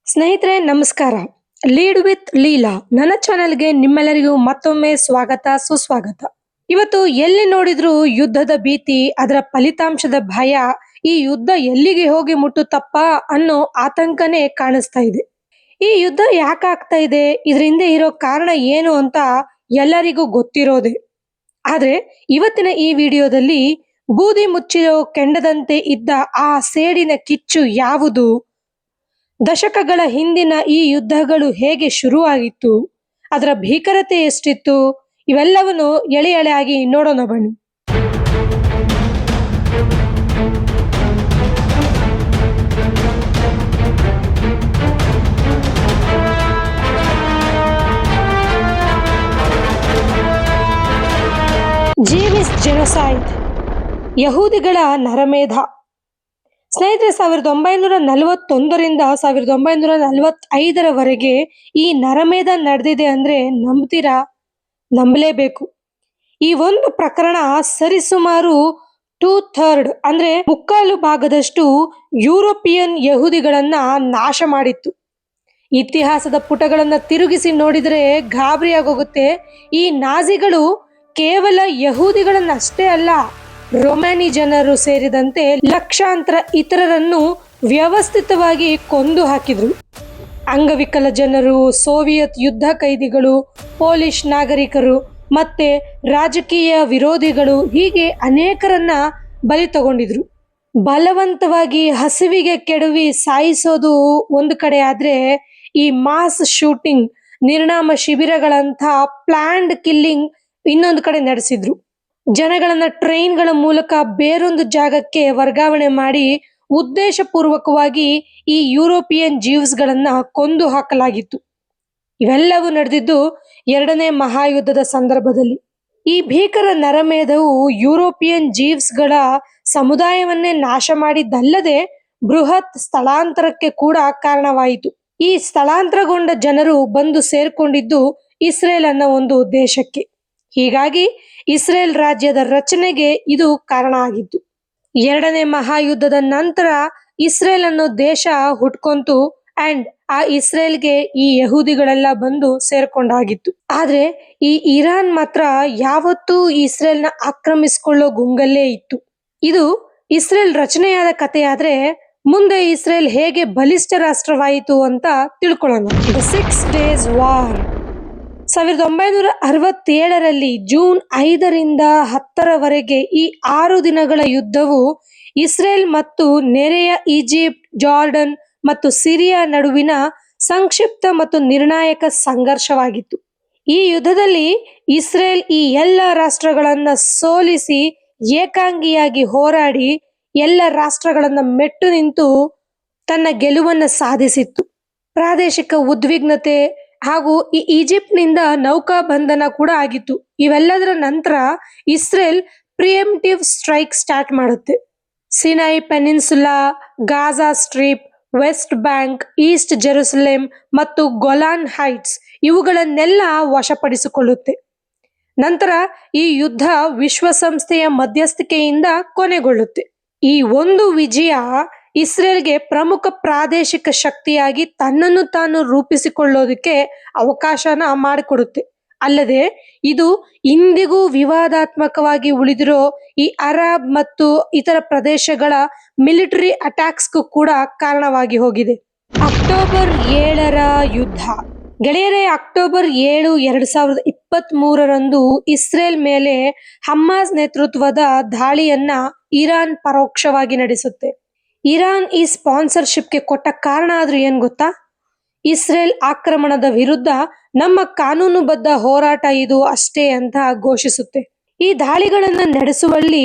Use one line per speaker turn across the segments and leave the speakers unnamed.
ಸ್ನೇಹಿತರೆ ನಮಸ್ಕಾರ. Lead with Leela ನನ್ನ ಚಾನೆಲ್ಗೆ ನಿಮ್ಮೆಲ್ಲರಿಗೂ ಮತ್ತೊಮ್ಮೆ ಸ್ವಾಗತ ಸುಸ್ವಾಗತ. ಇವತ್ತು ಎಲ್ಲಿ ನೋಡಿದ್ರು ಯುದ್ಧದ ಭೀತಿ, ಅದರ ಫಲಿತಾಂಶದ ಭಯ, ಈ ಯುದ್ಧ ಎಲ್ಲಿಗೆ ಹೋಗಿ ಮುಟ್ಟುತ್ತಪ್ಪ ಅನ್ನೋ ಆತಂಕನೇ ಕಾಣಿಸ್ತಾ ಇದೆ. ಈ ಯುದ್ಧ ಯಾಕೆ ಆಗ್ತಾ ಇದೆ, ಇದ್ರ ಹಿಂದೆ ಇರೋ ಕಾರಣ ಏನು ಅಂತ ಎಲ್ಲರಿಗೂ ಗೊತ್ತಿರೋದೆ. ಆದ್ರೆ ಇವತ್ತಿನ ಈ ವಿಡಿಯೋದಲ್ಲಿ ಬೂದಿ ಮುಚ್ಚಿರೋ ಕೆಂಡದಂತೆ ಇದ್ದ ಆ ಸೇಡಿನ ಕಿಚ್ಚು ಯಾವುದು, ದಶಕಗಳ ಹಿಂದಿನ ಈ ಯುದ್ಧಗಳು ಹೇಗೆ ಶುರುವಾಗಿತ್ತು, ಅದರ ಭೀಕರತೆ ಎಷ್ಟಿತ್ತು, ಇವೆಲ್ಲವನ್ನು ಎಳೆ ಎಳೆಯಾಗಿ ನೋಡೋಣ ಬನ್ನಿ. ಜೀವಿಸ್ ಜೆನೋಸೈಡ್, ಯಹೂದಿಗಳ ನರಮೇಧ. ಸ್ನೇಹಿತರೆ, 1941ರಿಂದ 1945ರವರೆಗೆ ಈ ನರಮೇಧ ನಡೆದಿದೆ ಅಂದ್ರೆ ನಂಬ್ತೀರಾ? ನಂಬಲೇಬೇಕು. ಈ ಒಂದು ಪ್ರಕರಣ ಸರಿಸುಮಾರು 2/3 ಅಂದ್ರೆ ಮುಕ್ಕಾಲು ಭಾಗದಷ್ಟು ಯುರೋಪಿಯನ್ ಯಹೂದಿಗಳನ್ನ ನಾಶ ಮಾಡಿತ್ತು. ಇತಿಹಾಸದ ಪುಟಗಳನ್ನ ತಿರುಗಿಸಿ ನೋಡಿದ್ರೆ ಗಾಬರಿ ಆಗೋಗುತ್ತೆ. ಈ ನಾಜಿಗಳು ಕೇವಲ ಯಹೂದಿಗಳನ್ನಷ್ಟೇ ಅಲ್ಲ, ರೊಮ್ಯಾನಿ ಜನರು ಸೇರಿದಂತೆ ಲಕ್ಷಾಂತರ ಇತರರನ್ನು ವ್ಯವಸ್ಥಿತವಾಗಿ ಕೊಂದು ಹಾಕಿದ್ರು. ಅಂಗವಿಕಲ ಜನರು, ಸೋವಿಯತ್ ಯುದ್ಧ ಕೈದಿಗಳು, ಪೋಲಿಷ್ ನಾಗರಿಕರು ಮತ್ತೆ ರಾಜಕೀಯ ವಿರೋಧಿಗಳು, ಹೀಗೆ ಅನೇಕರನ್ನ ಬಲಿ ತಗೊಂಡಿದ್ರು. ಬಲವಂತವಾಗಿ ಹಸಿವಿಗೆ ಕೆಡವಿ ಸಾಯಿಸೋದು ಒಂದು ಕಡೆ ಆದ್ರೆ, ಈ ಮಾಸ್ ಶೂಟಿಂಗ್, ನಿರ್ನಾಮ ಶಿಬಿರಗಳಂತ ಪ್ಲಾನ್ಡ್ ಕಿಲ್ಲಿಂಗ್ ಇನ್ನೊಂದು ಕಡೆ ನಡೆಸಿದ್ರು. ಜನಗಳನ್ನ ಟ್ರೈನ್ಗಳ ಮೂಲಕ ಬೇರೊಂದು ಜಾಗಕ್ಕೆ ವರ್ಗಾವಣೆ ಮಾಡಿ ಉದ್ದೇಶಪೂರ್ವಕವಾಗಿ ಈ ಯುರೋಪಿಯನ್ ಜೀವ್ಸ್ಗಳನ್ನ ಕೊಂದು ಹಾಕಲಾಗಿತ್ತು. ಇವೆಲ್ಲವೂ ನಡೆದಿದ್ದು ಎರಡನೇ ಮಹಾಯುದ್ಧದ ಸಂದರ್ಭದಲ್ಲಿ. ಈ ಭೀಕರ ನರಮೇಧವು ಯುರೋಪಿಯನ್ ಜೀವ್ಸ್ಗಳ ಸಮುದಾಯವನ್ನೇ ನಾಶ ಮಾಡಿದ್ದಲ್ಲದೆ ಬೃಹತ್ ಸ್ಥಳಾಂತರಕ್ಕೆ ಕೂಡ ಕಾರಣವಾಯಿತು. ಈ ಸ್ಥಳಾಂತರಗೊಂಡ ಜನರು ಬಂದು ಸೇರ್ಕೊಂಡಿದ್ದು ಇಸ್ರೇಲ್ ಅನ್ನೋ ಒಂದು ದೇಶಕ್ಕೆ. ಹೀಗಾಗಿ ಇಸ್ರೇಲ್ ರಾಜ್ಯದ ರಚನೆಗೆ ಇದು ಕಾರಣ ಆಗಿತ್ತು. ಎರಡನೇ ಮಹಾಯುದ್ಧದ ನಂತರ ಇಸ್ರೇಲ್ ಅನ್ನೋ ದೇಶ ಹುಟ್ಕೊಂತು ಅಂಡ್ ಆ ಇಸ್ರೇಲ್ಗೆ ಈ ಯಹೂದಿಗಳೆಲ್ಲ ಬಂದು ಸೇರ್ಕೊಂಡಾಗಿತ್ತು. ಆದ್ರೆ ಈ ಇರಾನ್ ಮಾತ್ರ ಯಾವತ್ತೂ ಇಸ್ರೇಲ್ನ ಆಕ್ರಮಿಸಿಕೊಳ್ಳೋ ಗುಂಗಲ್ಲೇ ಇತ್ತು. ಇದು ಇಸ್ರೇಲ್ ರಚನೆಯಾದ ಕಥೆಯಾದ್ರೆ ಮುಂದೆ ಇಸ್ರೇಲ್ ಹೇಗೆ ಬಲಿಷ್ಠ ರಾಷ್ಟ್ರವಾಯಿತು ಅಂತ ತಿಳ್ಕೊಳ್ಳೋಣ. The 6 Days War. 1967ರಲ್ಲಿ ಜೂನ್ 5ರಿಂದ 10ರವರೆಗೆ ಈ 6 ದಿನಗಳ ಯುದ್ಧವು ಇಸ್ರೇಲ್ ಮತ್ತು ನೆರೆಯ ಈಜಿಪ್ಟ್, ಜಾರ್ಡನ್ ಮತ್ತು ಸಿರಿಯಾ ನಡುವಿನ ಸಂಕ್ಷಿಪ್ತ ಮತ್ತು ನಿರ್ಣಾಯಕ ಸಂಘರ್ಷವಾಗಿತ್ತು. ಈ ಯುದ್ಧದಲ್ಲಿ ಇಸ್ರೇಲ್ ಈ ಎಲ್ಲ ರಾಷ್ಟ್ರಗಳನ್ನ ಸೋಲಿಸಿ ಏಕಾಂಗಿಯಾಗಿ ಹೋರಾಡಿ ಎಲ್ಲ ರಾಷ್ಟ್ರಗಳನ್ನ ಮೆಟ್ಟು ನಿಂತು ತನ್ನ ಗೆಲುವನ್ನ ಸಾಧಿಸಿತ್ತು. ಪ್ರಾದೇಶಿಕ ಉದ್ವಿಗ್ನತೆ ಹಾಗೂ ಈ ಈಜಿಪ್ಟ್ನಿಂದ ನೌಕಾ ಬಂಧನ ಕೂಡ ಆಗಿತ್ತು. ಇವೆಲ್ಲದರ ನಂತರ ಇಸ್ರೇಲ್ ಪ್ರಿಯಂಪ್ಟಿವ್ ಸ್ಟ್ರೈಕ್ ಸ್ಟಾರ್ಟ್ ಮಾಡುತ್ತೆ. Sinai peninsula, Gaza strip, West Bank, East Jerusalem ಮತ್ತು ಗೊಲಾನ್ ಹೈಟ್ಸ್ ಇವುಗಳನ್ನೆಲ್ಲ ವಶಪಡಿಸಿಕೊಳ್ಳುತ್ತೆ. ನಂತರ ಈ ಯುದ್ಧ ವಿಶ್ವಸಂಸ್ಥೆಯ ಮಧ್ಯಸ್ಥಿಕೆಯಿಂದ ಕೊನೆಗೊಳ್ಳುತ್ತೆ. ಈ ಒಂದು ವಿಜಯ ಇಸ್ರೇಲ್ಗೆ ಪ್ರಮುಖ ಪ್ರಾದೇಶಿಕ ಶಕ್ತಿಯಾಗಿ ತನ್ನನ್ನು ತಾನು ರೂಪಿಸಿಕೊಳ್ಳೋದಕ್ಕೆ ಅವಕಾಶನ ಮಾಡಿಕೊಡುತ್ತೆ. ಅಲ್ಲದೆ ಇದು ಇಂದಿಗೂ ವಿವಾದಾತ್ಮಕವಾಗಿ ಉಳಿದಿರೋ ಈ ಅರಬ್ ಮತ್ತು ಇತರ ಪ್ರದೇಶಗಳ ಮಿಲಿಟರಿ ಅಟ್ಯಾಕ್ಸ್ಗೂ ಕೂಡ ಕಾರಣವಾಗಿ ಹೋಗಿದೆ. ಅಕ್ಟೋಬರ್ 7ರ ಯುದ್ಧ. ಗೆಳೆಯರೇ, ಅಕ್ಟೋಬರ್ 7, 2023ರಂದು ಇಸ್ರೇಲ್ ಮೇಲೆ ಹಮ್ಮಾಸ್ ನೇತೃತ್ವದ ದಾಳಿಯನ್ನ ಇರಾನ್ ಪರೋಕ್ಷವಾಗಿ ನಡೆಸುತ್ತೆ. ಇರಾನ್ ಈ ಸ್ಪಾನ್ಸರ್ಶಿಪ್ಗೆ ಕೊಟ್ಟ ಕಾರಣ ಆದ್ರೂ ಏನ್ ಗೊತ್ತಾ? ಇಸ್ರೇಲ್ ಆಕ್ರಮಣದ ವಿರುದ್ಧ ನಮ್ಮ ಕಾನೂನುಬದ್ಧ ಹೋರಾಟ ಇದು ಅಷ್ಟೇ ಅಂತ ಘೋಷಿಸುತ್ತೆ. ಈ ದಾಳಿಗಳನ್ನ ನಡೆಸುವಲ್ಲಿ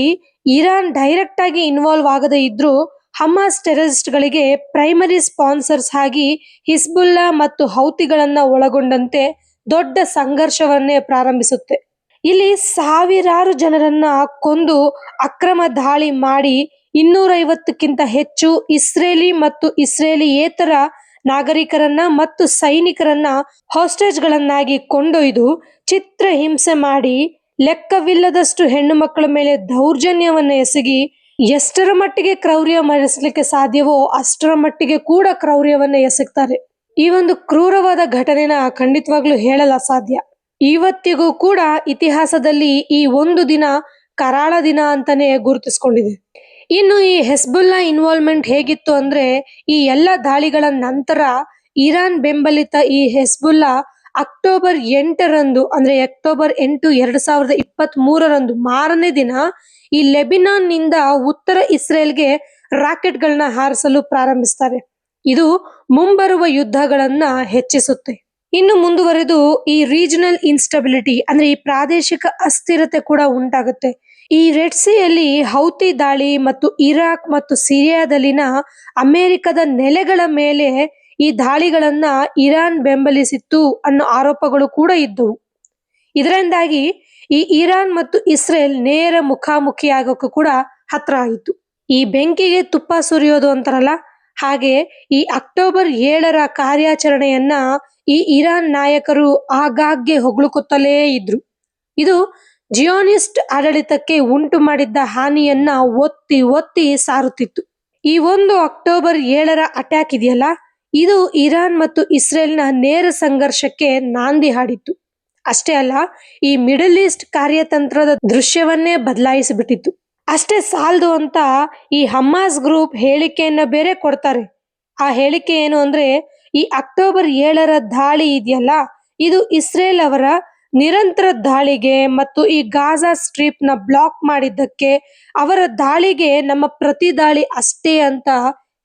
ಇರಾನ್ ಡೈರೆಕ್ಟ್ ಆಗಿ ಇನ್ವಾಲ್ವ್ ಆಗದೇ ಇದ್ರೂ ಹಮಾಸ್ ಟೆರರಿಸ್ಟ್ಗಳಿಗೆ ಪ್ರೈಮರಿ ಸ್ಪಾನ್ಸರ್ಸ್ ಆಗಿ ಹಿಸ್ಬುಲ್ಲಾ ಮತ್ತು ಹೌತಿಗಳನ್ನ ಒಳಗೊಂಡಂತೆ ದೊಡ್ಡ ಸಂಘರ್ಷವನ್ನೇ ಪ್ರಾರಂಭಿಸುತ್ತೆ. ಇಲ್ಲಿ ಸಾವಿರಾರು ಜನರನ್ನ ಕೊಂದು ಅಕ್ರಮ ದಾಳಿ ಮಾಡಿ 250ಕ್ಕಿಂತ ಹೆಚ್ಚು ಇಸ್ರೇಲಿ ಮತ್ತು ಇಸ್ರೇಲಿಯೇತರ ನಾಗರಿಕರನ್ನ ಮತ್ತು ಸೈನಿಕರನ್ನ ಹಾಸ್ಟೇಜ್ಗಳನ್ನಾಗಿ ಕೊಂಡೊಯ್ದು ಚಿತ್ರ ಹಿಂಸೆ ಮಾಡಿ ಲೆಕ್ಕವಿಲ್ಲದಷ್ಟು ಹೆಣ್ಣು ಮಕ್ಕಳ ಮೇಲೆ ದೌರ್ಜನ್ಯವನ್ನ ಎಸಗಿ ಎಷ್ಟರ ಮಟ್ಟಿಗೆ ಕ್ರೌರ್ಯ ಮೆರೆಸಲಿಕ್ಕೆ ಸಾಧ್ಯವೋ ಅಷ್ಟರ ಮಟ್ಟಿಗೆ ಕೂಡ ಕ್ರೌರ್ಯವನ್ನ ಎಸಗ್ತಾರೆ. ಈ ಒಂದು ಕ್ರೂರವಾದ ಘಟನೆನ ಖಂಡಿತವಾಗ್ಲೂ ಹೇಳಲ್ಲ ಸಾಧ್ಯ. ಇವತ್ತಿಗೂ ಕೂಡ ಇತಿಹಾಸದಲ್ಲಿ ಈ ಒಂದು ದಿನ ಕರಾಳ ದಿನ ಅಂತಾನೆ ಗುರುತಿಸ್ಕೊಂಡಿದೆ. ಇನ್ನು ಈ ಹೆಸ್ಬುಲ್ಲಾ ಇನ್ವಾಲ್ವ್ಮೆಂಟ್ ಹೇಗಿತ್ತು ಅಂದ್ರೆ, ಈ ಎಲ್ಲ ದಾಳಿಗಳ ನಂತರ ಇರಾನ್ ಬೆಂಬಲಿತ ಈ ಹೆಸ್ಬುಲ್ಲಾ ಅಕ್ಟೋಬರ್ 8ರಂದು ಅಂದ್ರೆ ಅಕ್ಟೋಬರ್ 8, 2023ರಂದು ಮಾರನೇ ದಿನ ಈ ಲೆಬನಾನ್ ನಿಂದ ಉತ್ತರ ಇಸ್ರೇಲ್ಗೆ ರಾಕೆಟ್ಗಳನ್ನ ಹಾರಿಸಲು ಪ್ರಾರಂಭಿಸ್ತಾರೆ. ಇದು ಮುಂಬರುವ ಯುದ್ಧಗಳನ್ನ ಹೆಚ್ಚಿಸುತ್ತೆ. ಇನ್ನು ಮುಂದುವರೆದು ಈ ರೀಜನಲ್ ಇನ್ಸ್ಟಬಿಲಿಟಿ ಅಂದ್ರೆ ಈ ಪ್ರಾದೇಶಿಕ ಅಸ್ಥಿರತೆ ಕೂಡ ಉಂಟಾಗುತ್ತೆ. ಈ ರೆಡ್ ಸಿಯಲ್ಲಿ ಹೌತಿ ದಾಳಿ ಮತ್ತು ಇರಾಕ್ ಮತ್ತು ಸಿರಿಯಾದಲ್ಲಿನ ಅಮೆರಿಕದ ನೆಲೆಗಳ ಮೇಲೆ ಈ ದಾಳಿಗಳನ್ನ ಇರಾನ್ ಬೆಂಬಲಿಸಿತ್ತು ಅನ್ನೋ ಆರೋಪಗಳು ಕೂಡ ಇದ್ದವು. ಇದರಿಂದಾಗಿ ಈ ಇರಾನ್ ಮತ್ತು ಇಸ್ರೇಲ್ ನೇರ ಮುಖಾಮುಖಿ ಆಗೋಕ್ಕೂ ಕೂಡ ಹತ್ರ ಆಯಿತು. ಈ ಬೆಂಕಿಗೆ ತುಪ್ಪ ಸುರಿಯೋದು ಅಂತಾರಲ್ಲ, ಹಾಗೆ ಈ ಅಕ್ಟೋಬರ್ 7ರ ಕಾರ್ಯಾಚರಣೆಯನ್ನ ಈ ಇರಾನ್ ನಾಯಕರು ಆಗಾಗ್ಗೆ ಹೊಗಳುಕುತ್ತಲೇ ಇದ್ರು. ಇದು ಜಿಯೋನಿಸ್ಟ್ ಆಡಳಿತಕ್ಕೆ ಉಂಟು ಮಾಡಿದ್ದ ಹಾನಿಯನ್ನ ಒತ್ತಿ ಒತ್ತಿ ಸಾರುತ್ತಿತ್ತು. ಈ ಒಂದು ಅಕ್ಟೋಬರ್ 7ರ ಅಟ್ಯಾಕ್ ಇದೆಯಲ್ಲ, ಇದು ಇರಾನ್ ಮತ್ತು ಇಸ್ರೇಲ್ನ ನೇರ ಸಂಘರ್ಷಕ್ಕೆ ನಾಂದಿ ಹಾಡಿತ್ತು. ಅಷ್ಟೇ ಅಲ್ಲ, ಈ ಮಿಡಲ್ ಈಸ್ಟ್ ಕಾರ್ಯತಂತ್ರದ ದೃಶ್ಯವನ್ನೇ ಬದಲಾಯಿಸಿಬಿಟ್ಟಿತ್ತು. ಅಷ್ಟೇ ಸಾಲದು ಅಂತ ಈ ಹಮಾಸ್ ಗ್ರೂಪ್ ಹೇಳಿಕೆಯನ್ನ ಬೇರೆ ಕೊಡ್ತಾರೆ. ಆ ಹೇಳಿಕೆ ಏನು ಅಂದ್ರೆ, ಈ ಅಕ್ಟೋಬರ್ 7ರ ದಾಳಿ ಇದೆಯಲ್ಲ, ಇದು ಇಸ್ರೇಲ್ ಅವರ ನಿರಂತರ ದಾಳಿಗೆ ಮತ್ತು ಈ ಗಾಜಾ ಸ್ಟ್ರಿಪ್ ನ ಬ್ಲಾಕ್ ಮಾಡಿದ್ದಕ್ಕೆ ಅವರ ದಾಳಿಗೆ ನಮ್ಮ ಪ್ರತಿ ದಾಳಿ ಅಷ್ಟೇ ಅಂತ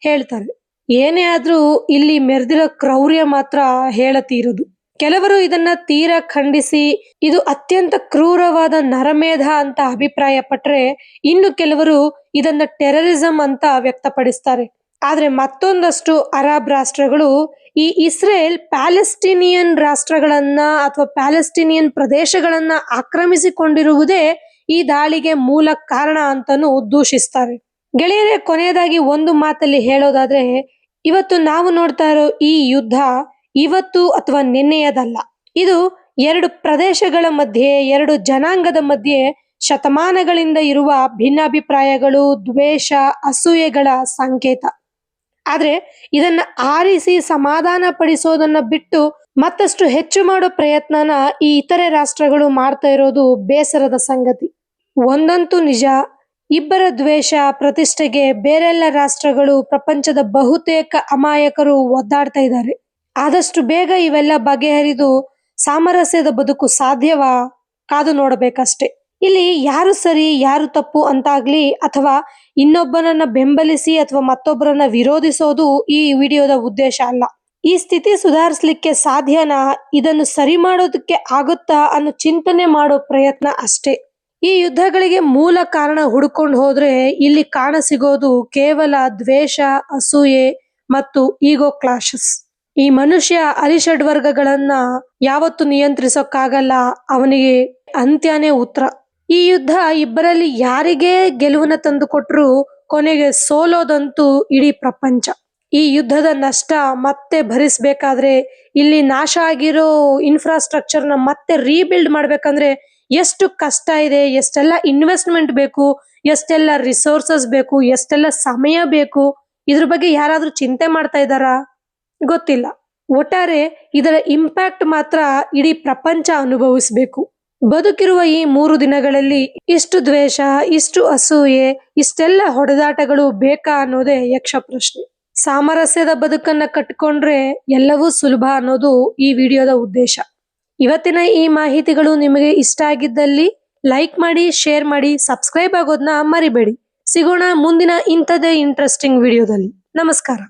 ಹೇಳ್ತಾರೆ. ಏನೇ ಆದ್ರೂ ಇಲ್ಲಿ ಮೆರೆದಿರೋ ಕ್ರೌರ್ಯ ಮಾತ್ರ ಹೇಳತೀರುದು. ಕೆಲವರು ಇದನ್ನ ತೀರಾ ಖಂಡಿಸಿ ಇದು ಅತ್ಯಂತ ಕ್ರೂರವಾದ ನರಮೇಧ ಅಂತ ಅಭಿಪ್ರಾಯ ಪಟ್ರೆ, ಇನ್ನು ಕೆಲವರು ಇದನ್ನ ಟೆರರಿಸಂ ಅಂತ ವ್ಯಕ್ತಪಡಿಸ್ತಾರೆ. ಆದ್ರೆ ಮತ್ತೊಂದಷ್ಟು ಅರಬ್ ರಾಷ್ಟ್ರಗಳು ಈ ಇಸ್ರೇಲ್ ಪ್ಯಾಲೆಸ್ಟಿನಿಯನ್ ರಾಷ್ಟ್ರಗಳನ್ನ ಅಥವಾ ಪ್ಯಾಲೆಸ್ಟಿನಿಯನ್ ಪ್ರದೇಶಗಳನ್ನ ಆಕ್ರಮಿಸಿಕೊಂಡಿರುವುದೇ ಈ ದಾಳಿಗೆ ಮೂಲ ಕಾರಣ ಅಂತಾನೂ ದೂಷಿಸ್ತಾರೆ. ಗೆಳೆಯರೇ, ಕೊನೆಯದಾಗಿ ಒಂದು ಮಾತಲ್ಲಿ ಹೇಳೋದಾದ್ರೆ, ಇವತ್ತು ನಾವು ನೋಡ್ತಾ ಇರೋ ಈ ಯುದ್ಧ ಇವತ್ತು ಅಥವಾ ನಿನ್ನೆಯದಲ್ಲ. ಇದು ಎರಡು ಪ್ರದೇಶಗಳ ಮಧ್ಯೆ, ಎರಡು ಜನಾಂಗದ ಮಧ್ಯೆ ಶತಮಾನಗಳಿಂದ ಇರುವ ಭಿನ್ನಾಭಿಪ್ರಾಯಗಳು, ದ್ವೇಷ, ಅಸೂಯೆಗಳ ಸಂಕೇತ. ಆದ್ರೆ ಇದನ್ನ ಆರಿಸಿ ಸಮಾಧಾನ ಪಡಿಸೋದನ್ನ ಬಿಟ್ಟು ಮತ್ತಷ್ಟು ಹೆಚ್ಚು ಮಾಡೋ ಪ್ರಯತ್ನನ ಈ ಇತರೆ ರಾಷ್ಟ್ರಗಳು ಮಾಡ್ತಾ ಇರೋದು ಬೇಸರದ ಸಂಗತಿ. ಒಂದಂತೂ ನಿಜ, ಇಬ್ಬರ ದ್ವೇಷ ಪ್ರತಿಷ್ಠೆಗೆ ಬೇರೆಲ್ಲ ರಾಷ್ಟ್ರಗಳು, ಪ್ರಪಂಚದ ಬಹುತೇಕ ಅಮಾಯಕರು ಒದ್ದಾಡ್ತಾ ಇದ್ದಾರೆ. ಆದಷ್ಟು ಬೇಗ ಇವೆಲ್ಲ ಬಗೆಹರಿದು ಸಾಮರಸ್ಯದ ಬದುಕು ಸಾಧ್ಯವಾ? ಕಾದು ನೋಡಬೇಕಷ್ಟೆ. ಇಲ್ಲಿ ಯಾರು ಸರಿ ಯಾರು ತಪ್ಪು ಅಂತಾಗ್ಲಿ, ಅಥವಾ ಇನ್ನೊಬ್ಬನನ್ನ ಬೆಂಬಲಿಸಿ ಅಥವಾ ಮತ್ತೊಬ್ಬರನ್ನ ವಿರೋಧಿಸೋದು ಈ ವಿಡಿಯೋದ ಉದ್ದೇಶ ಅಲ್ಲ. ಈ ಸ್ಥಿತಿ ಸುಧಾರಿಸ್ಲಿಕ್ಕೆ ಸಾಧ್ಯನಾ, ಇದನ್ನು ಸರಿ ಮಾಡೋದಕ್ಕೆ ಆಗುತ್ತಾ ಅನ್ನೋ ಚಿಂತನೆ ಮಾಡೋ ಪ್ರಯತ್ನ ಅಷ್ಟೇ. ಈ ಯುದ್ಧಗಳಿಗೆ ಮೂಲ ಕಾರಣ ಹುಡ್ಕೊಂಡು ಹೋದ್ರೆ ಇಲ್ಲಿ ಕಾಣಸಿಗೋದು ಕೇವಲ ದ್ವೇಷ, ಅಸೂಯೆ ಮತ್ತು ಈಗೋ ಕ್ಲಾಶಸ್. ಈ ಮನುಷ್ಯ ಅರಿಷಡ್ವರ್ಗಗಳನ್ನ ಯಾವತ್ತು ನಿಯಂತ್ರಿಸೋಕ್ಕಾಗಲ್ಲ, ಅವನಿಗೆ ಅಂತ್ಯನೇ ಉತ್ತರ. ಈ ಯುದ್ಧ ಇಬ್ಬರಲ್ಲಿ ಯಾರಿಗೇ ಗೆಲುವನ್ನ ತಂದು ಕೊಟ್ರು ಕೊನೆಗೆ ಸೋಲೋದಂತೂ ಇಡೀ ಪ್ರಪಂಚ. ಈ ಯುದ್ಧದ ನಷ್ಟ ಮತ್ತೆ ಭರಿಸ್ಬೇಕಾದ್ರೆ, ಇಲ್ಲಿ ನಾಶ ಆಗಿರೋ ಇನ್ಫ್ರಾಸ್ಟ್ರಕ್ಚರ್ನ ಮತ್ತೆ ರೀಬಿಲ್ಡ್ ಮಾಡ್ಬೇಕಂದ್ರೆ ಎಷ್ಟು ಕಷ್ಟ ಇದೆ, ಎಷ್ಟೆಲ್ಲ ಇನ್ವೆಸ್ಟ್ಮೆಂಟ್ ಬೇಕು, ಎಷ್ಟೆಲ್ಲ ರಿಸೋರ್ಸಸ್ ಬೇಕು, ಎಷ್ಟೆಲ್ಲ ಸಮಯ ಬೇಕು. ಇದ್ರ ಬಗ್ಗೆ ಯಾರಾದ್ರೂ ಚಿಂತೆ ಮಾಡ್ತಾ ಇದ್ದಾರಾ? ಗೊತ್ತಿಲ್ಲ. ಒಟ್ಟಾರೆ ಇದರ ಇಂಪ್ಯಾಕ್ಟ್ ಮಾತ್ರ ಇಡೀ ಪ್ರಪಂಚ ಅನುಭವಿಸ್ಬೇಕು. ಬದುಕಿರುವ ಈ 3 ದಿನಗಳಲ್ಲಿ ಇಷ್ಟು ದ್ವೇಷ, ಇಷ್ಟು ಅಸೂಯೆ, ಇಷ್ಟೆಲ್ಲ ಹೊಡೆದಾಟಗಳು ಬೇಕಾ ಅನ್ನೋದೇ ಯಕ್ಷ ಪ್ರಶ್ನೆ. ಸಾಮರಸ್ಯದ ಬದುಕನ್ನ ಕಟ್ಕೊಂಡ್ರೆ ಎಲ್ಲವೂ ಸುಲಭ ಅನ್ನೋದು ಈ ವಿಡಿಯೋದ ಉದ್ದೇಶ. ಇವತ್ತಿನ ಈ ಮಾಹಿತಿಗಳು ನಿಮಗೆ ಇಷ್ಟ ಆಗಿದ್ದಲ್ಲಿ ಲೈಕ್ ಮಾಡಿ, ಶೇರ್ ಮಾಡಿ, ಸಬ್ಸ್ಕ್ರೈಬ್ ಆಗೋದನ್ನ ಮರಿಬೇಡಿ. ಸಿಗೋಣ ಮುಂದಿನ ಇಂಥದೇ ಇಂಟ್ರೆಸ್ಟಿಂಗ್ ವಿಡಿಯೋದಲ್ಲಿ. ನಮಸ್ಕಾರ.